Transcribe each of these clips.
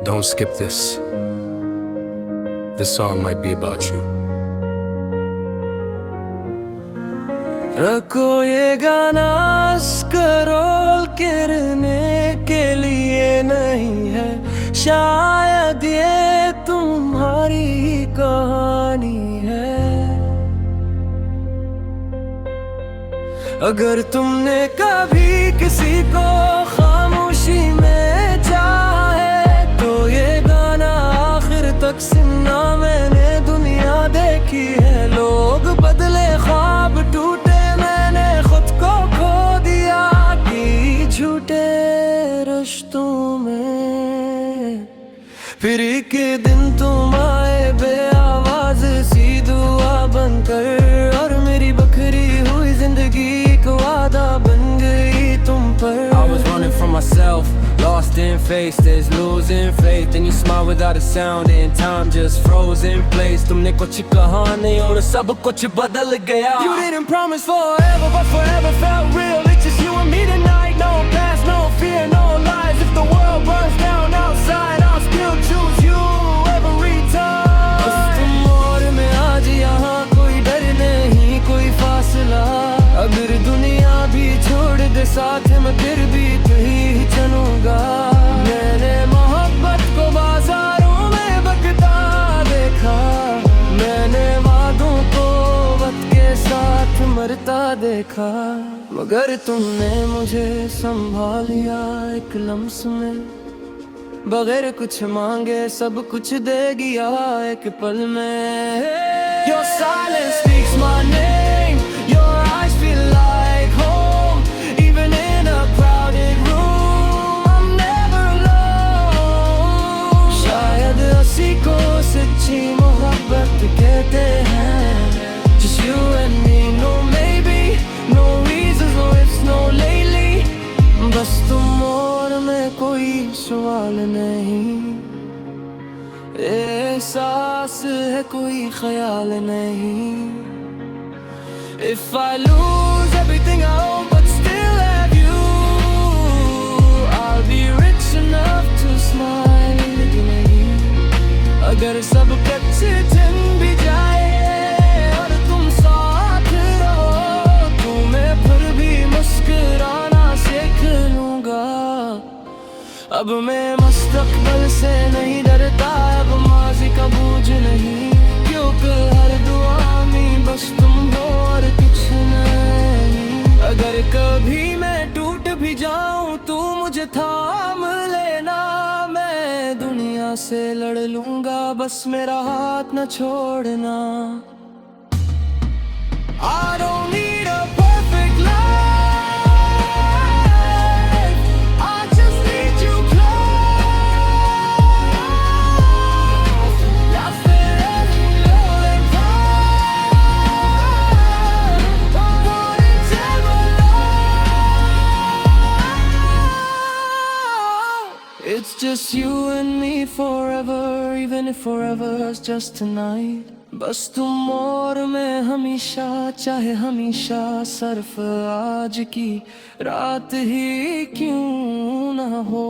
Don't skip this. This song might be about you. रखो ये गाना स्क्रॉल करने के लिए नहीं है, शायद ये तुम्हारी कहानी है। अगर तुमने कभी किसी को खामोशी में चाहा है, तो ये गाना आखिर तक सुनना। मैंने दुनिया देखी है, लोग बदले, ख्वाब टूटे, मैंने खुद को खो दिया कि झूठे रिश्तों में। फिर एक दिन तुम आए बेआवाज सी दुआ बनकर, और मेरी बखरी हुई जिंदगी एक वादा बन गई तुम पर। I was running from myself, lost in faces, losing faith. And you smile without a sound, and time just froze in place. तुमने कुछ कहा नहीं और सब कुछ बदल गया। You didn't promise forever, but forever felt real. It's just you and me tonight, no past, no fear, no lies. If the world burns down outside, I'll still choose you every time. बस तुम और मैं आज यहाँ, कोई डर नहीं, कोई फासला। अगर दुनिया भी छोड़ दे साथ में, फिर भी कहीं चलूंगा। मैंने मोहब्बत को बाजारों में बकता देखा, मैंने वादों को वक्त के साथ मरता देखा। मगर तुमने मुझे संभालिया एक लम्स में, बगैर कुछ मांगे सब कुछ दे गया एक पल में। Your silence speaks my name, your eyes feel like home, even in a crowded room, I'm never alone. शायद उसी को सच्ची मोहब्बत कहते हैं, just you and me, no maybe, no reasons, no ifs, no lately. बस तुम और मैं, कोई सवाल नहीं, एहसास है कोई ख्याल नहीं। If I lose everything I own but still have you, I'll be rich enough to smile again. अगर सब कच्चे दिन भी जाए और तुम साथ रहो, तो मैं फिर भी मुस्कुराना सीख लूंगा। अब मैं मुस्तकबिल से नहीं डरता, अब माज़ी का बोझ नहीं, क्योंकि हर दुआ में बस तुम हो और कुछ नहीं। अगर कभी मैं टूट भी जाऊं, तू मुझे थाम लेना, मैं दुनिया से लड़ लूंगा, बस मेरा हाथ न छोड़ना। I don't need a perfect life, it's just you and me forever, even if forever's just tonight. बस तुम और मैं हमेशा, चाहे हमेशा सिर्फ आज की रात ही क्यों ना हो।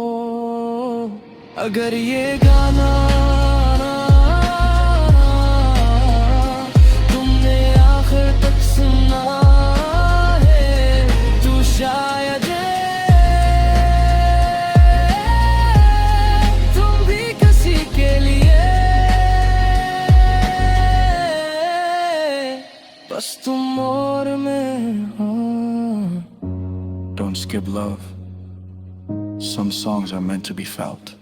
अगर ये गाना तुमने आखिर तक सुना है, तो शायद बस तुम और मैं, हाँ। Don't skip love. Some songs are meant to be felt.